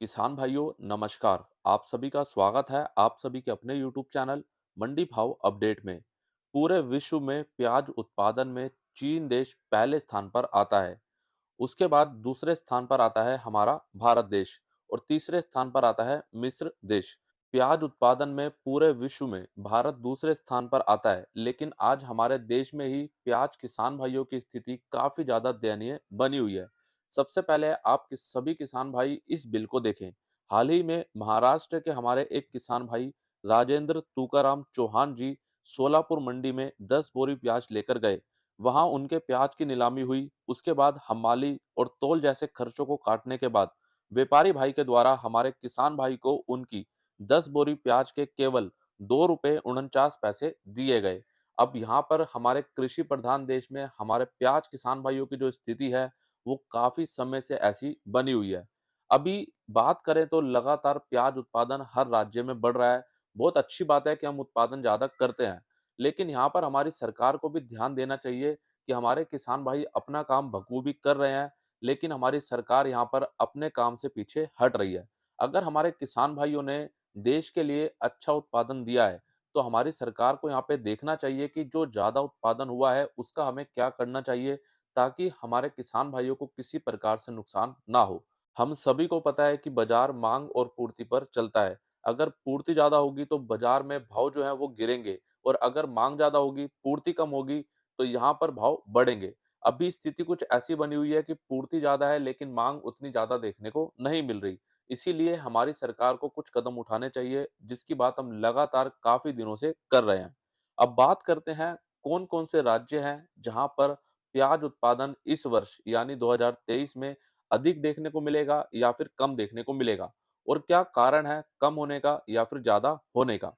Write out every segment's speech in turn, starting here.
किसान भाइयों नमस्कार। आप सभी का स्वागत है आप सभी के अपने YouTube चैनल मंडी भाव अपडेट में। पूरे विश्व में प्याज उत्पादन में चीन देश पहले स्थान पर आता है। उसके बाद दूसरे स्थान पर आता है हमारा भारत देश और तीसरे स्थान पर आता है मिस्र देश। प्याज उत्पादन में पूरे विश्व में भारत दूसरे स्थान पर आता है, लेकिन आज हमारे देश में ही प्याज किसान भाइयों की स्थिति काफी ज्यादा दयनीय बनी हुई है। सबसे पहले आप सभी किसान भाई इस बिल को देखें। हाल ही में महाराष्ट्र के हमारे एक किसान भाई राजेंद्र तुकाराम चौहान जी सोलापुर मंडी में 10 बोरी प्याज लेकर गए। वहां उनके प्याज की नीलामी हुई। उसके बाद हमाली और तौल जैसे खर्चों को काटने के बाद व्यापारी भाई के द्वारा हमारे किसान भाई को उनकी 10 बोरी प्याज के केवल 2 रुपये 49 पैसे दिए गए। अब यहाँ पर हमारे कृषि प्रधान देश में हमारे प्याज किसान भाइयों की जो स्थिति है वो काफी समय से ऐसी बनी हुई है। अभी बात करें तो लगातार प्याज उत्पादन हर राज्य में बढ़ रहा है। बहुत अच्छी बात है कि हम उत्पादन ज्यादा करते हैं, लेकिन यहाँ पर हमारी सरकार को भी ध्यान देना चाहिए कि हमारे किसान भाई अपना काम बखूबी कर रहे हैं, लेकिन हमारी सरकार यहाँ पर अपने काम से पीछे हट रही है। अगर हमारे किसान भाइयों ने देश के लिए अच्छा उत्पादन दिया है, तो हमारी सरकार को यहाँ पे देखना चाहिए कि जो ज्यादा उत्पादन हुआ है उसका हमें क्या करना चाहिए, ताकि हमारे किसान भाइयों को किसी प्रकार से नुकसान ना हो। हम सभी को पता है कि बाजार मांग और पूर्ति पर चलता है। अगर पूर्ति ज्यादा होगी तो बाजार में भाव जो है वो गिरेंगे, और अगर मांग ज्यादा होगी, पूर्ति कम होगी, तो यहाँ पर भाव बढ़ेंगे। अभी स्थिति कुछ ऐसी बनी हुई है कि पूर्ति ज्यादा है लेकिन मांग उतनी ज्यादा देखने को नहीं मिल रही। इसीलिए हमारी सरकार को कुछ कदम उठाने चाहिए, जिसकी बात हम लगातार काफी दिनों से कर रहे हैं। अब बात करते हैं कौन कौन से राज्य हैं जहां पर प्याज उत्पादन इस वर्ष यानी 2023 में अधिक देखने को मिलेगा या फिर कम देखने को मिलेगा, और क्या कारण है कम होने का या फिर ज्यादा होने का।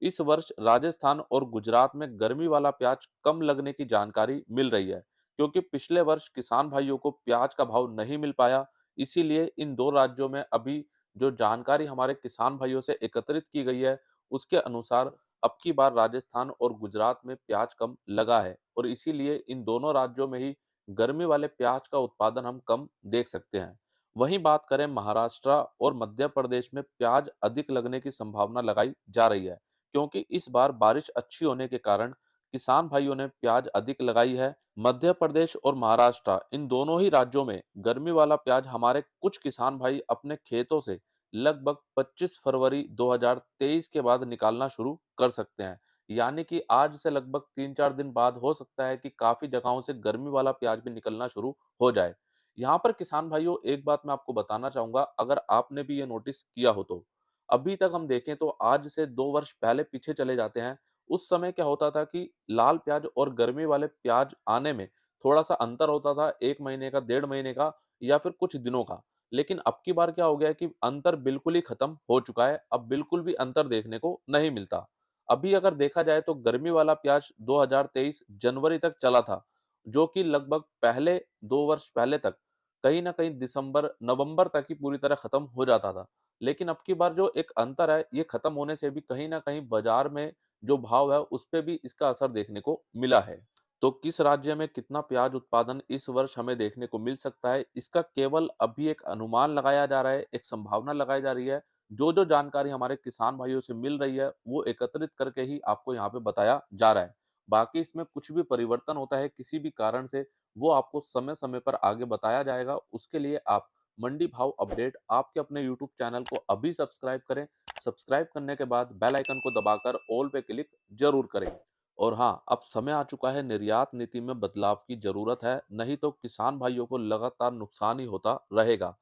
इस वर्ष राजस्थान और गुजरात में गर्मी वाला प्याज कम लगने की जानकारी मिल रही है, क्योंकि पिछले वर्ष किसान भाइयों को प्याज का भाव नहीं मिल पाया। इसीलिए इन दो राज्यों में अभी जो जानकारी हमारे किसान भाइयों से एकत्रित की गई है, उसके अनुसार अब की बार राजस्थान और गुजरात में प्याज कम लगा है, और इसीलिए इन दोनों राज्यों में ही गर्मी वाले प्याज का उत्पादन हम कम देख सकते हैं। वहीं बात करें महाराष्ट्र और मध्य प्रदेश में प्याज अधिक लगने की संभावना लगाई जा रही है, क्योंकि इस बार बारिश अच्छी होने के कारण किसान भाइयों ने प्याज अधिक लगाई है। मध्य प्रदेश और महाराष्ट्र इन दोनों ही राज्यों में गर्मी वाला प्याज हमारे कुछ किसान भाई अपने खेतों से लगभग 25 फरवरी 2023 के बाद निकालना शुरू कर सकते हैं। यानी कि आज से लगभग 3-4 दिन बाद हो सकता है कि काफी जगहों से गर्मी वाला प्याज भी निकलना शुरू हो जाए। यहाँ पर किसान भाइयों एक बात मैं आपको बताना चाहूंगा, अगर आपने भी ये नोटिस किया हो तो अभी तक हम देखें तो आज से 2 वर्ष पहले पीछे चले जाते हैं। उस समय क्या होता था कि लाल प्याज और गर्मी वाले प्याज आने में थोड़ा सा अंतर होता था, 1 महीने का, 1.5 महीने का, या फिर कुछ दिनों का। लेकिन अब की बार क्या हो गया है कि अंतर बिल्कुल ही खत्म हो चुका है। अब बिल्कुल भी अंतर देखने को नहीं मिलता। अभी अगर देखा जाए तो गर्मी वाला प्याज 2023 जनवरी तक चला था, जो कि लगभग पहले 2 वर्ष पहले तक कहीं ना कहीं दिसंबर नवंबर तक ही पूरी तरह खत्म हो जाता था। लेकिन अब की बार जो एक अंतर है, ये खत्म होने से भी कहीं ना कहीं बाजार में जो भाव है उस पे भी इसका असर देखने को मिला है। तो किस राज्य में कितना प्याज उत्पादन इस वर्ष हमें देखने को मिल सकता है, इसका केवल अभी एक अनुमान लगाया जा रहा है, एक संभावना लगाई जा रही है। जो जो जानकारी हमारे किसान भाइयों से मिल रही है वो एकत्रित करके ही आपको यहाँ पे बताया जा रहा है। बाकी इसमें कुछ भी परिवर्तन होता है किसी भी कारण से, वो आपको समय समय पर आगे बताया जाएगा। उसके लिए आप मंडी भाव अपडेट आपके अपने यूट्यूब चैनल को अभी सब्सक्राइब करें। सब्सक्राइब करने के बाद बेल आइकन को दबाकर ऑल पे क्लिक जरूर करें। और हाँ, अब समय आ चुका है, निर्यात नीति में बदलाव की जरूरत है, नहीं तो किसान भाइयों को लगातार नुकसान ही होता रहेगा।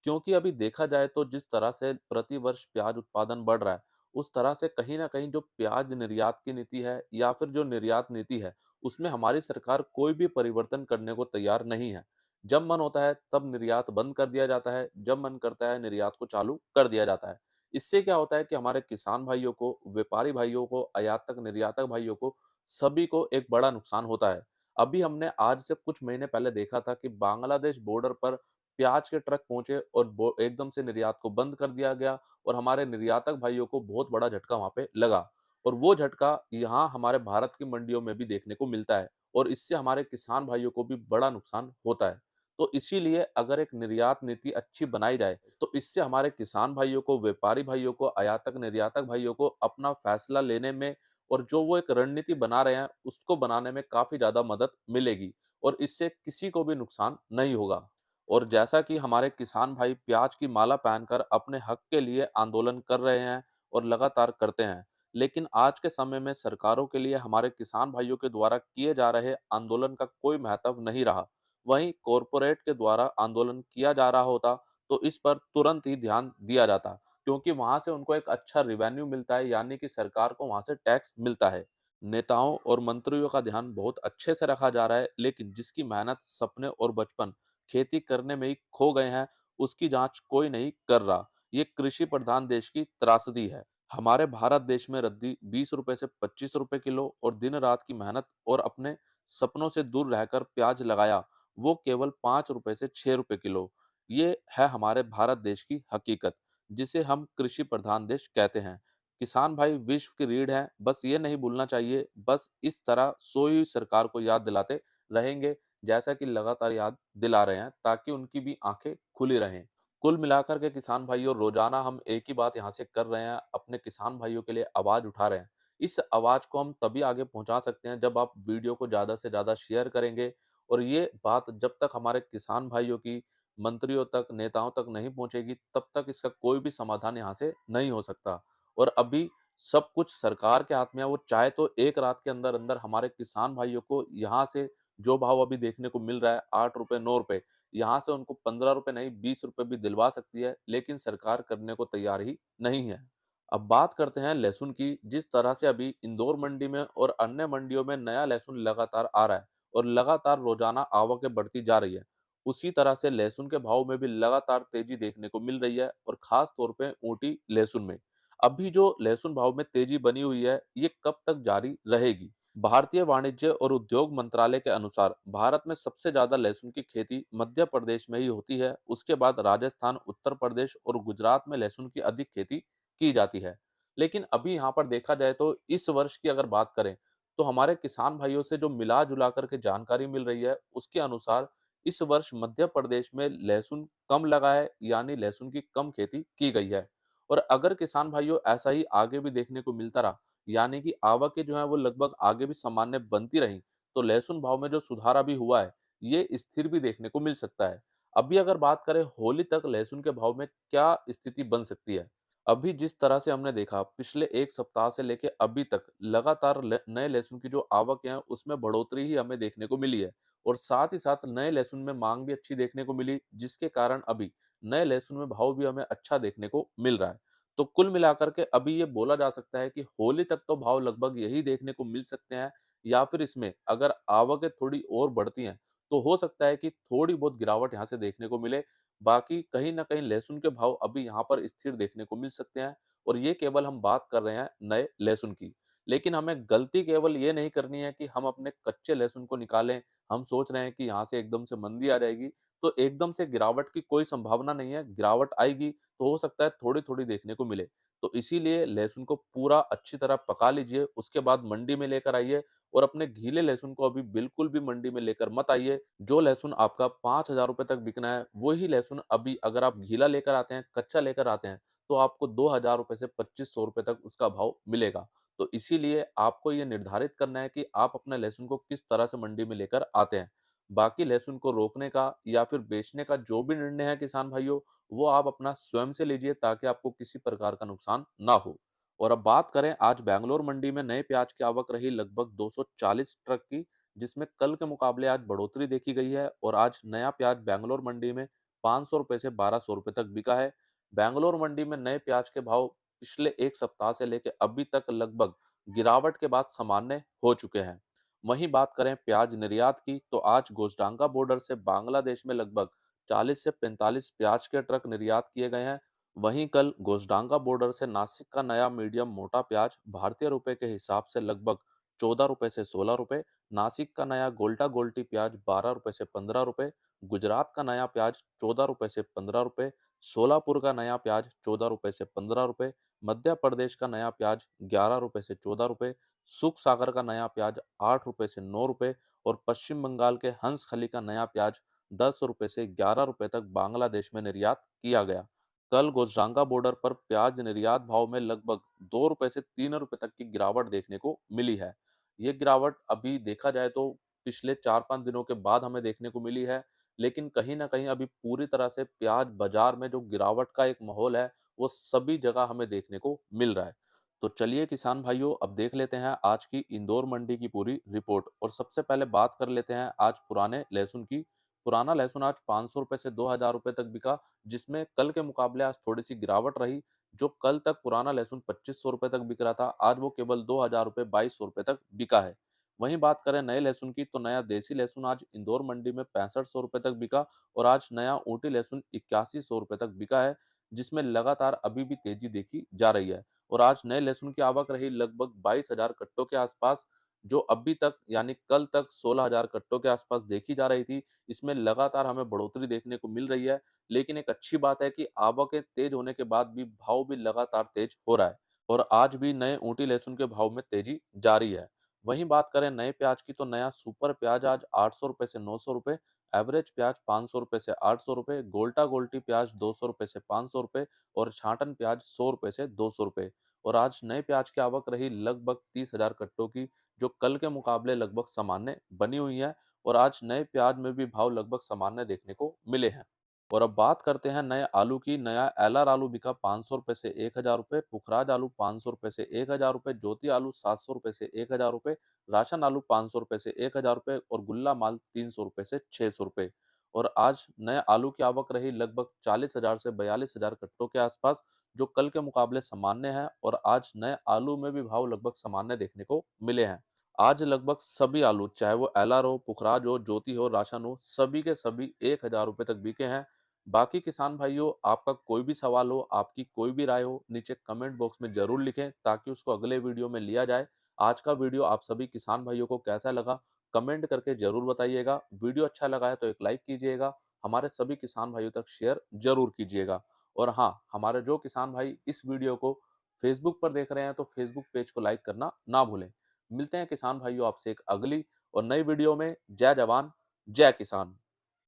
क्योंकि अभी देखा जाए तो जिस तरह से प्रति वर्ष प्याज उत्पादन बढ़ रहा है, उस तरह से कहीं ना कहीं जो प्याज निर्यात की नीति है या फिर जो निर्यात नीति है, उसमें हमारी सरकार कोई भी परिवर्तन करने को तैयार नहीं है। जब मन होता है तब निर्यात बंद कर दिया जाता है, जब मन करता है निर्यात को चालू कर दिया जाता है। इससे क्या होता है कि हमारे किसान भाइयों को, व्यापारी भाइयों को, आयातक निर्यातक भाइयों को, सभी को एक बड़ा नुकसान होता है। अभी हमने आज से कुछ महीने पहले देखा था कि बांग्लादेश बॉर्डर पर प्याज के ट्रक पहुंचे और एकदम से निर्यात को बंद कर दिया गया, और हमारे निर्यातक भाइयों को बहुत बड़ा झटका वहां पे लगा। और वो झटका यहाँ हमारे भारत की मंडियों में भी देखने को मिलता है, और इससे हमारे किसान भाइयों को भी बड़ा नुकसान होता है। तो इसीलिए अगर एक निर्यात नीति अच्छी बनाई जाए, तो इससे हमारे किसान भाइयों को, व्यापारी भाइयों को, आयातक-निर्यातक भाइयों को अपना फैसला लेने में और जो वो एक रणनीति बना रहे हैं, उसको बनाने में काफ़ी ज़्यादा मदद मिलेगी और इससे किसी को भी नुकसान नहीं होगा। और जैसा कि हमारे किसान भाई प्याज की माला पहनकर अपने हक के लिए आंदोलन कर रहे हैं और लगातार करते हैं, लेकिन आज के समय में सरकारों के लिए हमारे किसान भाइयों के द्वारा किए जा रहे आंदोलन का कोई महत्व नहीं रहा। वहीं कॉरपोरेट के द्वारा आंदोलन किया जा रहा होता, तो इस पर तुरंत ही ध्यान दिया जाता, क्योंकि वहां से उनको एक अच्छा रिवेन्यू मिलता है, यानी कि सरकार को वहां से टैक्स मिलता है। नेताओं और मंत्रियों का ध्यान बहुत अच्छे से रखा जा रहा है, लेकिन जिसकी मेहनत, सपने और बचपन खेती करने में ही खो गए हैं, उसकी जांच कोई नहीं कर रहा। ये कृषि प्रधान देश की त्रासदी है। हमारे भारत देश में रद्दी ₹20 से ₹25 किलो और दिन रात की मेहनत और अपने सपनों से दूर रहकर प्याज लगाया, वो केवल ₹5 से ₹6 किलो। ये है हमारे भारत देश की हकीकत, जिसे हम कृषि प्रधान देश कहते हैं। किसान भाई विश्व की रीढ़ हैं, बस ये नहीं भूलना चाहिए। बस इस तरह सोई हुई सरकार को याद दिलाते रहेंगे, जैसा कि लगातार याद दिला रहे हैं, ताकि उनकी भी आंखें खुली रहें। कुल मिलाकर के किसान भाइयों, रोजाना हम एक ही बात यहाँ से कर रहे हैं, अपने किसान भाइयों के लिए आवाज उठा रहे हैं। इस आवाज को हम तभी आगे पहुंचा सकते हैं जब आप वीडियो को ज्यादा से ज्यादा शेयर करेंगे और ये बात जब तक हमारे किसान भाइयों की मंत्रियों तक, नेताओं तक नहीं पहुंचेगी, तब तक इसका कोई भी समाधान यहाँ से नहीं हो सकता। और अभी सब कुछ सरकार के हाथ में है। वो चाहे तो एक रात के अंदर अंदर हमारे किसान भाइयों को यहाँ से जो भाव अभी देखने को मिल रहा है ₹8 ₹9, यहाँ से उनको ₹15 नहीं ₹20 भी दिलवा सकती है, लेकिन सरकार करने को तैयार ही नहीं है। अब बात करते हैं लहसुन की। जिस तरह से अभी इंदौर मंडी में और अन्य मंडियों में नया लहसुन लगातार आ रहा है और लगातार रोजाना आवकें बढ़ती जा रही है, उसी तरह से लहसुन के भाव में भी लगातार तेजी देखने को मिल रही है और खास तौर पे ऊँटी लहसुन में। अभी जो लहसुन भाव में तेजी बनी हुई है, ये कब तक जारी रहेगी? भारतीय वाणिज्य और उद्योग मंत्रालय के अनुसार भारत में सबसे ज्यादा लहसुन की खेती मध्य प्रदेश में ही होती है। उसके बाद राजस्थान, उत्तर प्रदेश और गुजरात में लहसुन की अधिक खेती की जाती है। लेकिन अभी यहाँ पर देखा जाए तो इस वर्ष की अगर बात करें, तो हमारे किसान भाइयों से जो मिला जुला करके जानकारी मिल रही है, उसके अनुसार इस वर्ष मध्य प्रदेश में लहसुन कम लगा है, यानी लहसुन की कम खेती की गई है। और अगर किसान भाइयों ऐसा ही आगे भी देखने को मिलता रहा, यानी कि आवकें जो है वो लगभग आगे भी सामान्य बनती रहीं, तो लहसुन भाव में जो सुधार अभी हुआ है, ये स्थिर भी देखने को मिल सकता है। अभी अगर बात करें होली तक लहसुन के भाव में क्या स्थिति बन सकती है? अभी जिस तरह से हमने देखा पिछले 1 सप्ताह से लेके अभी तक लगातार ल नए लहसुन की जो आवक है उसमें बढ़ोतरी ही हमें देखने को मिली है और साथ ही साथ नए लहसुन में माँग भी अच्छी देखने को मिली, जिसके कारण अभी नए लहसुन में भाव भी हमें अच्छा देखने को मिल रहा है। तो कुल मिलाकर के अभी ये बोला जा सकता है कि होली तक तो भाव लगभग यही देखने को मिल सकते हैं, या फिर इसमें अगर आवकें थोड़ी और बढ़ती हैं, तो हो सकता है कि थोड़ी बहुत गिरावट यहाँ से देखने को मिले। बाकी कहीं न कहीं लहसुन के भाव अभी यहाँ पर स्थिर देखने को मिल सकते हैं और ये केवल हम बात कर रहे हैं नए लहसुन की। लेकिन हमें गलती केवल ये नहीं करनी है कि हम अपने कच्चे लहसुन को निकालें, हम सोच रहे हैं कि यहाँ से एकदम से मंदी आ जाएगी, तो एकदम से गिरावट की कोई संभावना नहीं है। गिरावट आएगी तो हो सकता है थोड़ी-थोड़ी देखने को मिले। तो इसीलिए लहसुन को पूरा अच्छी तरह पका लीजिए, उसके बाद मंडी में लेकर आइए और अपने गीले लहसुन को अभी बिल्कुल भी मंडी में लेकर मत आइए। जो लहसुन आपका ₹5000 तक बिकना है, वही लहसुन अभी अगर आप गीला लेकर आते हैं, कच्चा लेकर आते हैं, तो आपको ₹2000 से ₹2500 तक उसका भाव मिलेगा। तो इसीलिए आपको ये निर्धारित करना है कि आप अपने लहसुन को किस तरह से मंडी में लेकर आते हैं। बाकी लहसुन को रोकने का या फिर बेचने का जो भी निर्णय है किसान भाइयों, वो आप अपना स्वयं से लीजिए ताकि आपको किसी प्रकार का नुकसान ना हो। और अब बात करें आज बैंगलोर मंडी में नए प्याज की आवक रही लगभग 240 ट्रक की, जिसमें कल के मुकाबले आज बढ़ोतरी देखी गई है और आज नया प्याज बैंगलोर मंडी में ₹500 से ₹1200 तक बिका है। बैंगलोर मंडी में नए प्याज के भाव पिछले 1 सप्ताह से लेकर अभी तक लगभग गिरावट के बाद सामान्य हो चुके हैं। वहीं बात करें प्याज निर्यात की, तो आज गोशडांगा बॉर्डर से बांग्लादेश में लगभग 40 से 45 प्याज के ट्रक निर्यात किए गए हैं। वहीं कल गोशडांगा बॉर्डर से नासिक का नया मीडियम मोटा प्याज भारतीय रुपए के हिसाब से लगभग ₹14 से ₹16, नासिक का नया गोल्टा गोल्टी प्याज ₹12 से ₹15, गुजरात का नया प्याज ₹14 से ₹15, सोलापुर का नया प्याज ₹14 से ₹15, मध्य प्रदेश का नया प्याज ₹11 से ₹14, सुख सागर का नया प्याज ₹8 से ₹9 और पश्चिम बंगाल के हंसखली का नया प्याज ₹10 से ₹11 तक बांग्लादेश में निर्यात किया गया। कल गोजरांगा बॉर्डर पर प्याज निर्यात भाव में लगभग ₹2 से ₹3 तक की गिरावट देखने को मिली है। ये गिरावट अभी देखा जाए तो पिछले 4-5 दिनों के बाद हमें देखने को मिली है, लेकिन कहीं न कहीं अभी पूरी तरह से प्याज बाज़ार में जो गिरावट का एक माहौल है, वो सभी जगह हमें देखने को मिल रहा है। तो चलिए किसान भाइयों, अब देख लेते हैं आज की इंदौर मंडी की पूरी रिपोर्ट और सबसे पहले बात कर लेते हैं आज पुराने लहसुन की। पुराना लहसुन आज ₹500 से ₹2000 तक बिका, जिसमें कल के मुकाबले आज थोड़ी-सी गिरावट रही। जो कल तक पुराना लहसुन ₹2500 तक बिक रहा था, आज वो केवल ₹2000 ₹2200 तक बिका है। वहीं बात करें नए लहसुन की, तो नया देसी लहसुन आज इंदौर मंडी में ₹6500 तक बिका और आज नया ऊँटी लहसुन ₹8100 तक बिका है, जिसमें लगातार अभी भी तेजी देखी जा रही है। और आज नए लहसुन की आवक रही लगभग 22,000 कट्टों के आसपास, जो अभी तक यानी कल तक 16,000 कट्टों के आसपास देखी जा रही थी। इसमें लगातार हमें बढ़ोतरी देखने को मिल रही है, लेकिन एक अच्छी बात है कि आवकें तेज होने के बाद भी भाव भी लगातार तेज हो रहा है और आज भी नए ऊँटी लहसुन के भाव में तेजी जारी है। वहीं बात करें नए प्याज की, तो नया सुपर प्याज आज ₹800 से ₹900, एवरेज प्याज ₹500 से ₹800, गोल्टा गोल्टी प्याज ₹200 से ₹500 और छांटन प्याज ₹100 से ₹200। और आज नए प्याज की आवक रही लगभग 30,000 कट्टों की, जो कल के मुकाबले लगभग सामान्य बनी हुई है और आज नए प्याज में भी भाव लगभग सामान्य देखने को मिले हैं। और अब बात करते हैं नए आलू की। नया एलआर आलू बिका ₹500 से ₹1000, पुखराज आलू ₹500 से ₹1000, ज्योति आलू ₹700 से ₹1000, राशन आलू ₹500 से ₹1000 और गुल्ला माल ₹300 से ₹600। और आज नए आलू की आवक रही लगभग 40,000 से 42,000 कट्टों के आसपास, जो कल के मुकाबले सामान्य है और आज नए आलू में भी भाव लगभग सामान्य देखने को मिले हैं। आज लगभग सभी आलू, चाहे वो एलआर हो, पुखराज हो, ज्योति हो, राशन हो, सभी के सभी ₹1000 तक बिके हैं। बाकी किसान भाइयों, आपका कोई भी सवाल हो, आपकी कोई भी राय हो, नीचे कमेंट बॉक्स में ज़रूर लिखें ताकि उसको अगले वीडियो में लिया जाए। आज का वीडियो आप सभी किसान भाइयों को कैसा लगा, कमेंट करके ज़रूर बताइएगा। वीडियो अच्छा लगा है तो एक लाइक कीजिएगा, हमारे सभी किसान भाइयों तक शेयर ज़रूर कीजिएगा। और हाँ, हमारे जो किसान भाई इस वीडियो को फेसबुक पर देख रहे हैं, तो फेसबुक पेज को लाइक करना ना भूलें। मिलते हैं किसान भाइयों आपसे एक अगली और नई वीडियो में। जय जवान, जय किसान।